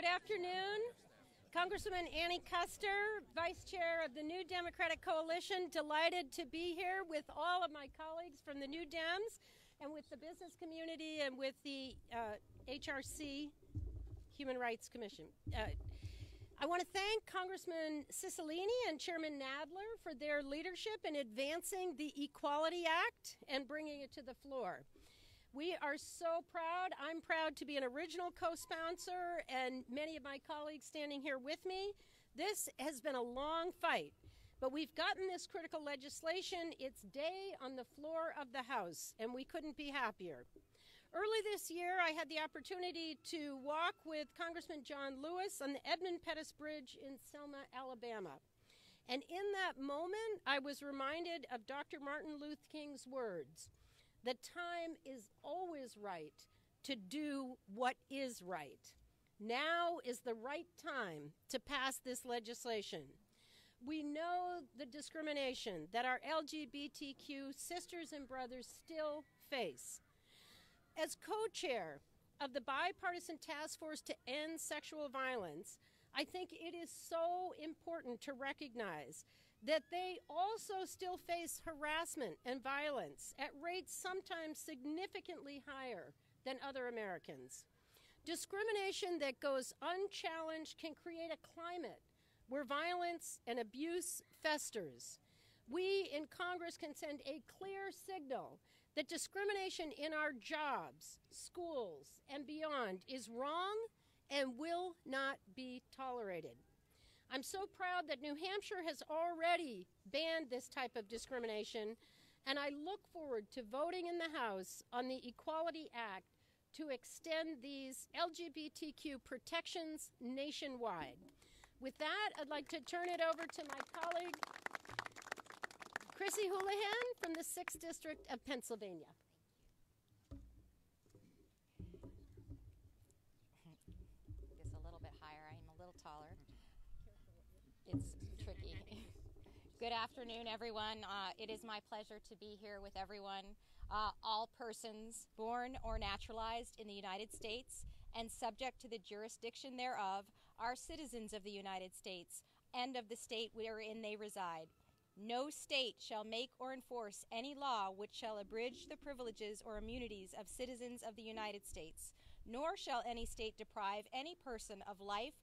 Good afternoon. Congresswoman Annie Kuster, Vice Chair of the New Democratic Coalition, delighted to be here with all of my colleagues from the New Dems and with the business community and with the HRC, Human Rights Commission. I want to thank Congressman Cicilline and Chairman Nadler for their leadership in advancing the Equality Act and bringing it to the floor. We are so proud. I'm proud to be an original co-sponsor and many of my colleagues standing here with me. This has been a long fight, but we've gotten this critical legislation its day on the floor of the House, and we couldn't be happier. Early this year, I had the opportunity to walk with Congressman John Lewis on the Edmund Pettus Bridge in Selma, Alabama. And in that moment, I was reminded of Dr. Martin Luther King's words: "The time is always right to do what is right. Now is the right time to pass this legislation." We know the discrimination that our LGBTQ sisters and brothers still face. As co-chair of the bipartisan task force to end sexual violence, I think it is so important to recognize that they also still face harassment and violence at rates sometimes significantly higher than other Americans. Discrimination that goes unchallenged can create a climate where violence and abuse festers. We in Congress can send a clear signal that discrimination in our jobs, schools, and beyond is wrong and will not be tolerated. I'm so proud that New Hampshire has already banned this type of discrimination, and I look forward to voting in the House on the Equality Act to extend these LGBTQ protections nationwide. With that, I'd like to turn it over to my colleague, Chrissy Houlihan from the 6th District of Pennsylvania. This a little bit higher. I'm a little taller. It's tricky. Good afternoon, everyone. It is my pleasure to be here with everyone. All persons born or naturalized in the United States and subject to the jurisdiction thereof are citizens of the United States and of the state wherein they reside. No state shall make or enforce any law which shall abridge the privileges or immunities of citizens of the United States, nor shall any state deprive any person of life,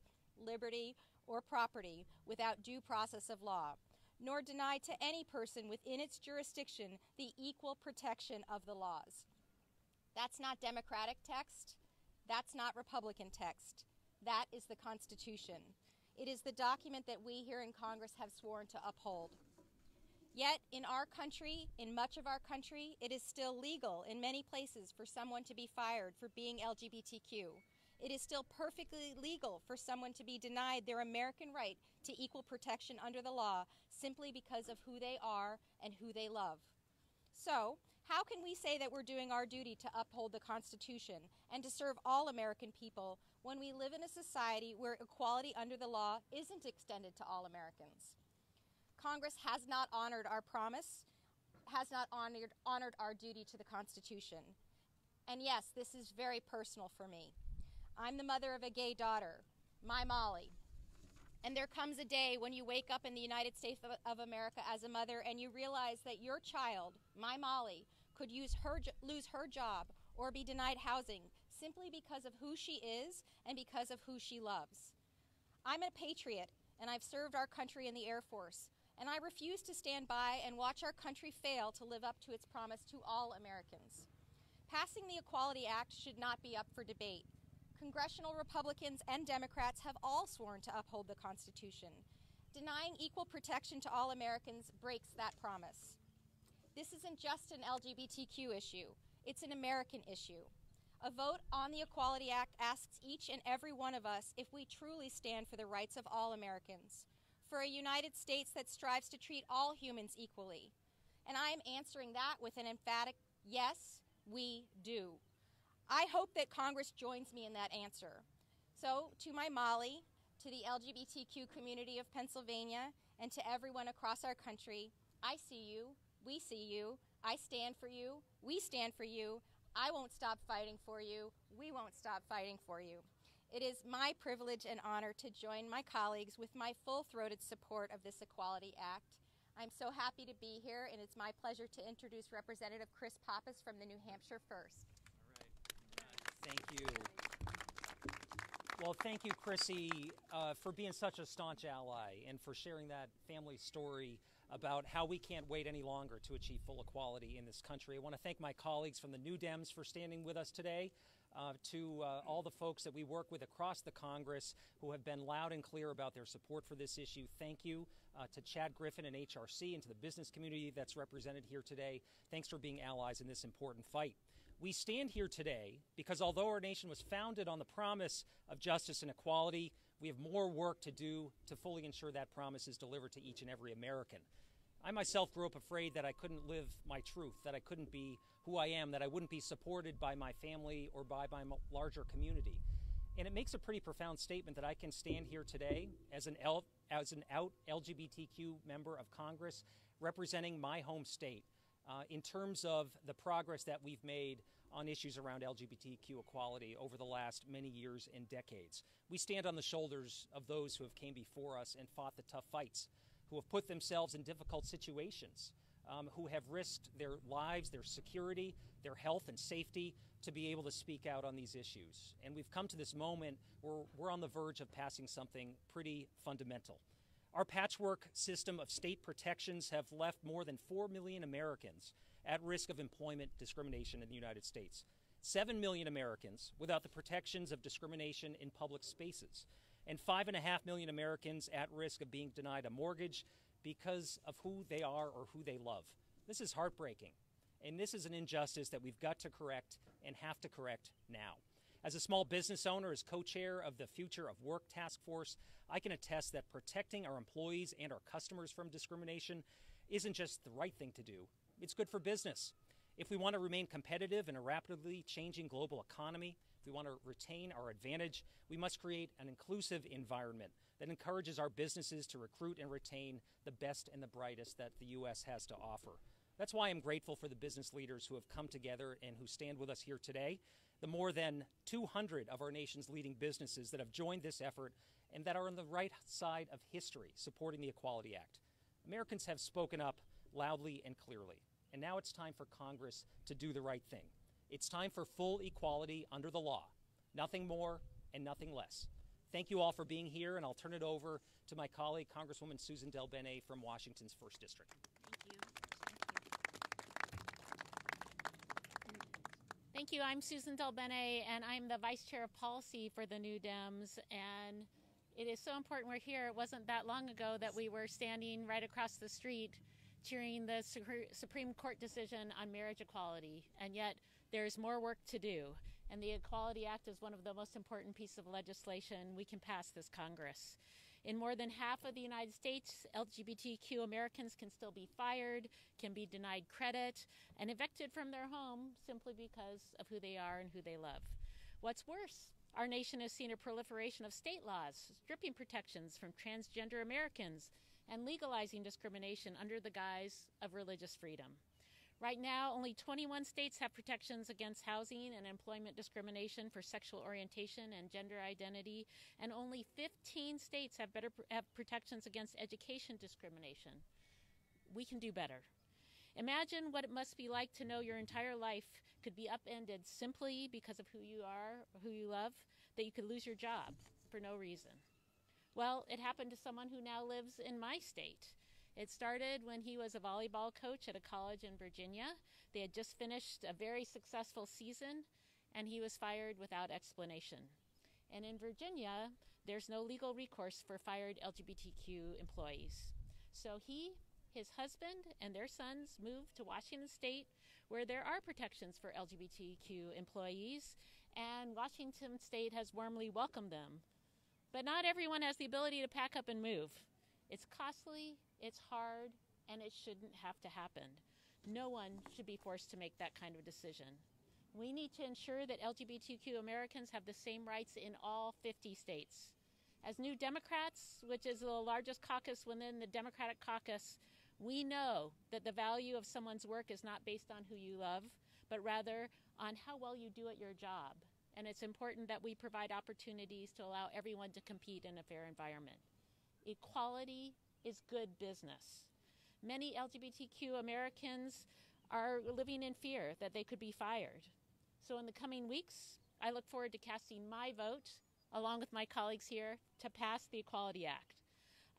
liberty, or property without due process of law, nor deny to any person within its jurisdiction the equal protection of the laws. That's not Democratic text. That's not Republican text. That is the Constitution. It is the document that we here in Congress have sworn to uphold. Yet in our country, in much of our country, it is still legal in many places for someone to be fired for being LGBTQ. It is still perfectly legal for someone to be denied their American right to equal protection under the law simply because of who they are and who they love. So, how can we say that we're doing our duty to uphold the Constitution and to serve all American people when we live in a society where equality under the law isn't extended to all Americans? Congress has not honored our promise, has not honored our duty to the Constitution. And yes, this is very personal for me. I'm the mother of a gay daughter, my Molly. And there comes a day when you wake up in the United States of America as a mother and you realize that your child, my Molly, could lose her job or be denied housing simply because of who she is and because of who she loves. I'm a patriot, and I've served our country in the Air Force, and I refuse to stand by and watch our country fail to live up to its promise to all Americans. Passing the Equality Act should not be up for debate. Congressional Republicans and Democrats have all sworn to uphold the Constitution. Denying equal protection to all Americans breaks that promise. This isn't just an LGBTQ issue. It's an American issue. A vote on the Equality Act asks each and every one of us if we truly stand for the rights of all Americans, for a United States that strives to treat all humans equally. And I am answering that with an emphatic yes, we do. I hope that Congress joins me in that answer. So, to my Molly, to the LGBTQ community of Pennsylvania, and to everyone across our country, I see you, we see you, I stand for you, we stand for you, I won't stop fighting for you, we won't stop fighting for you. It is my privilege and honor to join my colleagues with my full-throated support of this Equality Act. I'm so happy to be here, and it's my pleasure to introduce Representative Chris Pappas from the New Hampshire 1st. All right. Thank you. Well, thank you, Chrissy, for being such a staunch ally and for sharing that family story about how we can't wait any longer to achieve full equality in this country. I want to thank my colleagues from the New Dems for standing with us today, to all the folks that we work with across the Congress who have been loud and clear about their support for this issue. Thank you to Chad Griffin and HRC and to the business community that's represented here today. Thanks for being allies in this important fight. We stand here today because although our nation was founded on the promise of justice and equality, we have more work to do to fully ensure that promise is delivered to each and every American. I myself grew up afraid that I couldn't live my truth, that I couldn't be who I am, that I wouldn't be supported by my family or by my larger community. And it makes a pretty profound statement that I can stand here today as an out LGBTQ member of Congress representing my home state in terms of the progress that we've made on issues around LGBTQ equality over the last many years and decades. We stand on the shoulders of those who have came before us and fought the tough fights, who have put themselves in difficult situations, who have risked their lives, their security, their health and safety to be able to speak out on these issues. And we've come to this moment where we're on the verge of passing something pretty fundamental. Our patchwork system of state protections have left more than 4 million Americans at risk of employment discrimination in the United States. 7 million Americans without the protections of discrimination in public spaces, and 5.5 million Americans at risk of being denied a mortgage because of who they are or who they love. This is heartbreaking, and this is an injustice that we've got to correct and have to correct now. As a small business owner, as co-chair of the Future of Work Task Force, I can attest that protecting our employees and our customers from discrimination isn't just the right thing to do, it's good for business. If we want to remain competitive in a rapidly changing global economy, if we want to retain our advantage, we must create an inclusive environment that encourages our businesses to recruit and retain the best and the brightest that the U.S. has to offer. That's why I'm grateful for the business leaders who have come together and who stand with us here today, the more than 200 of our nation's leading businesses that have joined this effort and that are on the right side of history supporting the Equality Act. Americans have spoken up loudly and clearly, and now it's time for Congress to do the right thing. It's time for full equality under the law, nothing more and nothing less. Thank you all for being here, and I'll turn it over to my colleague, Congresswoman Susan DelBene from Washington's 1st District. Thank you. I'm Susan DelBene, and I'm the Vice Chair of Policy for the New Dems. And it is so important we're here. It wasn't that long ago that we were standing right across the street cheering the Supreme Court decision on marriage equality. And yet there's more work to do. And the Equality Act is one of the most important pieces of legislation we can pass this Congress. In more than half of the United States, LGBTQ Americans can still be fired, can be denied credit, and evicted from their home simply because of who they are and who they love. What's worse, our nation has seen a proliferation of state laws, stripping protections from transgender Americans, and legalizing discrimination under the guise of religious freedom. Right now, only 21 states have protections against housing and employment discrimination for sexual orientation and gender identity, and only 15 states have protections against education discrimination. We can do better. Imagine what it must be like to know your entire life could be upended simply because of who you are or who you love, that you could lose your job for no reason. Well, it happened to someone who now lives in my state. It started when he was a volleyball coach at a college in Virginia. They had just finished a very successful season, and he was fired without explanation. And in Virginia, there's no legal recourse for fired LGBTQ employees. So he, his husband, and their sons moved to Washington State, where there are protections for LGBTQ employees, and Washington State has warmly welcomed them. But not everyone has the ability to pack up and move. It's costly, it's hard, and it shouldn't have to happen. No one should be forced to make that kind of decision. We need to ensure that LGBTQ Americans have the same rights in all 50 states. As New Democrats, which is the largest caucus within the Democratic caucus, we know that the value of someone's work is not based on who you love, but rather on how well you do at your job and it's important that we provide opportunities to allow everyone to compete in a fair environment. Equality is good business. Many LGBTQ Americans are living in fear that they could be fired. So in the coming weeks, I look forward to casting my vote, along with my colleagues here, to pass the Equality Act.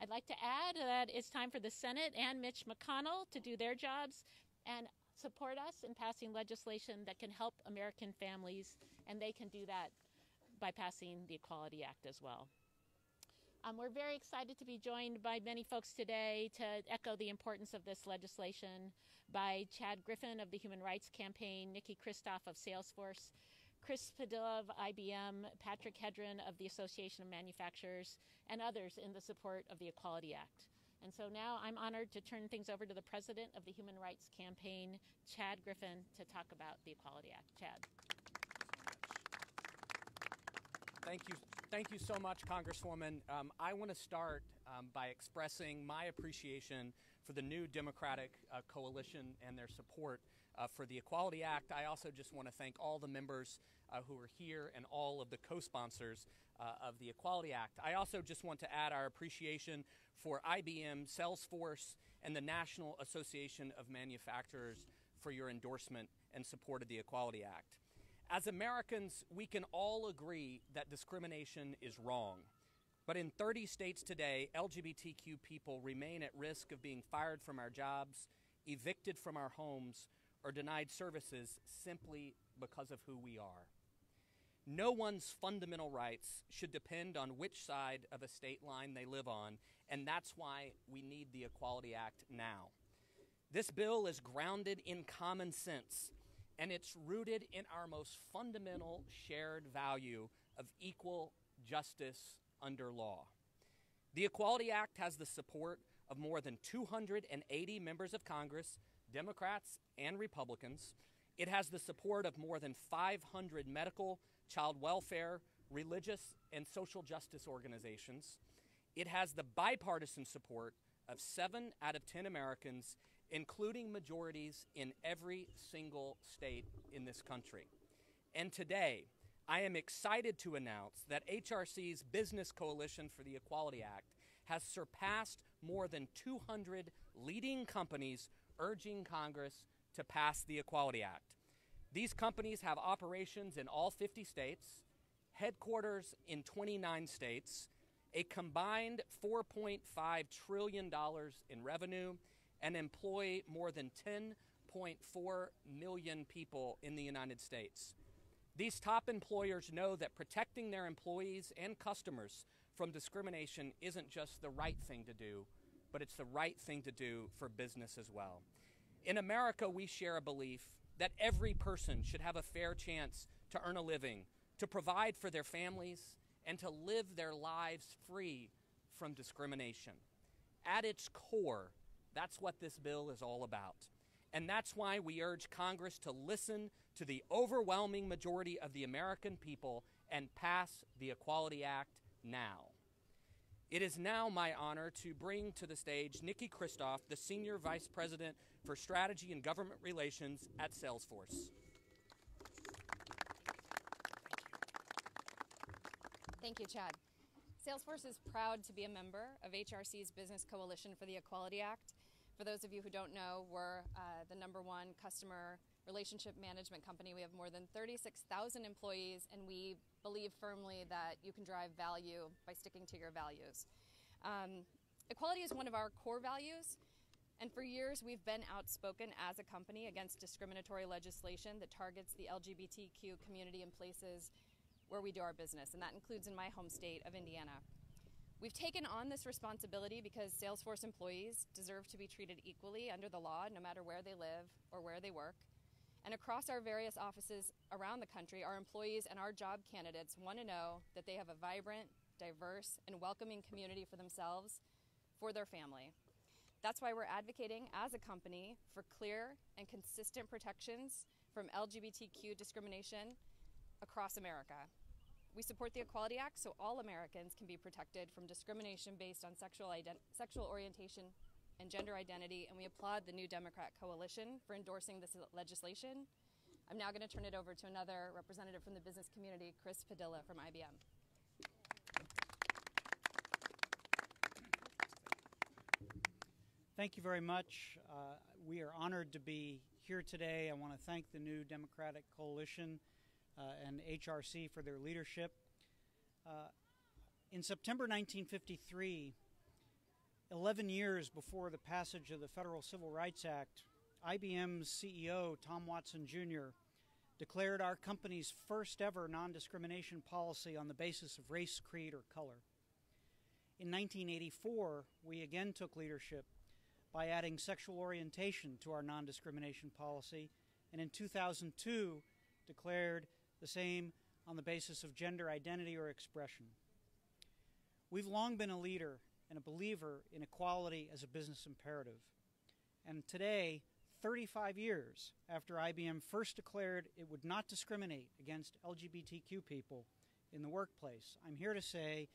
I'd like to add that it's time for the Senate and Mitch McConnell to do their jobs and support us in passing legislation that can help American families, and they can do that by passing the Equality Act as well. We're very excited to be joined by many folks today to echo the importance of this legislation by Chad Griffin of the Human Rights Campaign, Nikki Kristoff of Salesforce, Chris Padilla of IBM, Patrick Hedren of the Association of Manufacturers, and others in the support of the Equality Act. And so now I'm honored to turn things over to the president of the Human Rights Campaign, Chad Griffin, to talk about the Equality Act. Chad. Thank you so much, Congresswoman. I want to start by expressing my appreciation for the new Democratic coalition and their support for the Equality Act. I also just want to thank all the members who are here and all of the co-sponsors of the Equality Act. I also just want to add our appreciation for IBM, Salesforce, and the National Association of Manufacturers for your endorsement and support of the Equality Act. As Americans, we can all agree that discrimination is wrong. But in 30 states today, LGBTQ people remain at risk of being fired from our jobs, evicted from our homes, or denied services simply because of who we are. No one's fundamental rights should depend on which side of a state line they live on, and that's why we need the Equality Act now. This bill is grounded in common sense, and it's rooted in our most fundamental shared value of equal justice under law. The Equality Act has the support of more than 280 members of Congress, Democrats and Republicans. It has the support of more than 500 medical, child welfare, religious, and social justice organizations. It has the bipartisan support of 7 out of 10 Americans, including majorities in every single state in this country. And today, I am excited to announce that HRC's Business Coalition for the Equality Act has surpassed more than 200 leading companies urging Congress to pass the Equality Act. These companies have operations in all 50 states, headquarters in 29 states, a combined $4.5 trillion in revenue, and employ more than 10.4 million people in the United States. These top employers know that protecting their employees and customers from discrimination isn't just the right thing to do, but it's the right thing to do for business as well. In America, we share a belief that every person should have a fair chance to earn a living, to provide for their families, and to live their lives free from discrimination. At its core, that's what this bill is all about. And that's why we urge Congress to listen to the overwhelming majority of the American people and pass the Equality Act now. It is now my honor to bring to the stage Nikki Kristoff, the Senior Vice President for Strategy and Government Relations at Salesforce. Thank you, Chad. Salesforce is proud to be a member of HRC's Business Coalition for the Equality Act. For those of you who don't know, we're the #1 customer relationship management company. We have more than 36,000 employees, and we believe firmly that you can drive value by sticking to your values. Equality is one of our core values, and for years we've been outspoken as a company against discriminatory legislation that targets the LGBTQ community in places where we do our business, and that includes in my home state of Indiana. We've taken on this responsibility because Salesforce employees deserve to be treated equally under the law, no matter where they live or where they work. And across our various offices around the country, our employees and our job candidates want to know that they have a vibrant, diverse, and welcoming community for themselves, for their family. That's why we're advocating as a company for clear and consistent protections from LGBTQ discrimination across America. We support the Equality Act so all Americans can be protected from discrimination based on sexual orientation and gender identity, and we applaud the New Democrat Coalition for endorsing this legislation. I'm now going to turn it over to another representative from the business community, Chris Padilla from IBM. Thank you very much. We are honored to be here today. I want to thank the New Democratic Coalition and HRC for their leadership. In September 1953, 11 years before the passage of the Federal Civil Rights Act, IBM's CEO, Tom Watson Jr., declared our company's first ever non-discrimination policy on the basis of race, creed, or color. In 1984, we again took leadership by adding sexual orientation to our non-discrimination policy, and in 2002 declared the same on the basis of gender identity or expression. We've long been a leader and a believer in equality as a business imperative. And today, 35 years after IBM first declared it would not discriminate against LGBTQ people in the workplace, I'm here to say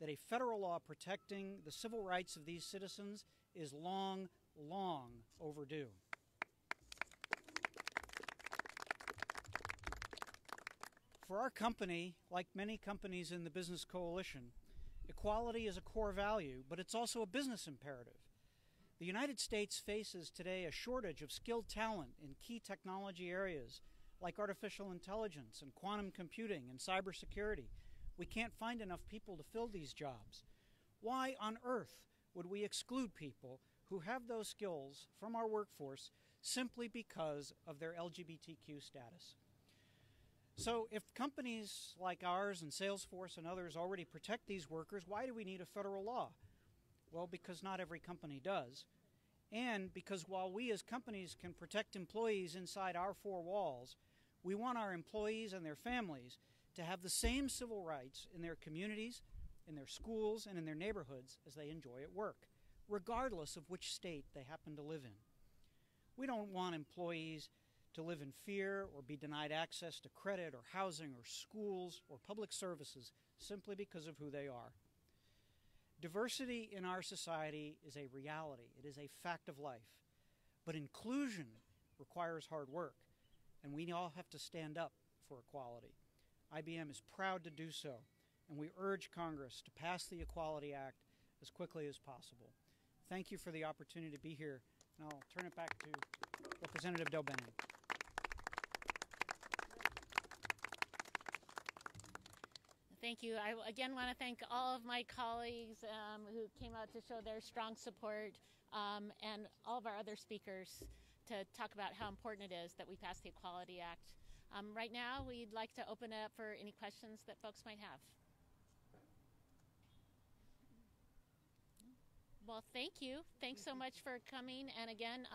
that a federal law protecting the civil rights of these citizens is long, long overdue. For our company, like many companies in the Business Coalition, equality is a core value, but it's also a business imperative. The United States faces today a shortage of skilled talent in key technology areas like artificial intelligence and quantum computing and cybersecurity. We can't find enough people to fill these jobs. Why on earth would we exclude people who have those skills from our workforce simply because of their LGBTQ status? So if companies like ours and Salesforce and others already protect these workers, why do we need a federal law? Well, because not every company does. And because while we as companies can protect employees inside our four walls, we want our employees and their families to have the same civil rights in their communities, in their schools, and in their neighborhoods as they enjoy at work, regardless of which state they happen to live in. We don't want employees to live in fear or be denied access to credit or housing or schools or public services simply because of who they are. Diversity in our society is a reality. It is a fact of life. But inclusion requires hard work, and we all have to stand up for equality. IBM is proud to do so, and we urge Congress to pass the Equality Act as quickly as possible. Thank you for the opportunity to be here, and I'll turn it back to Representative Delbene. Thank you. I again want to thank all of my colleagues who came out to show their strong support and all of our other speakers to talk about how important it is that we pass the Equality Act. Right now, we'd like to open it up for any questions that folks might have. Well, thank you. Thanks so much for coming. And again,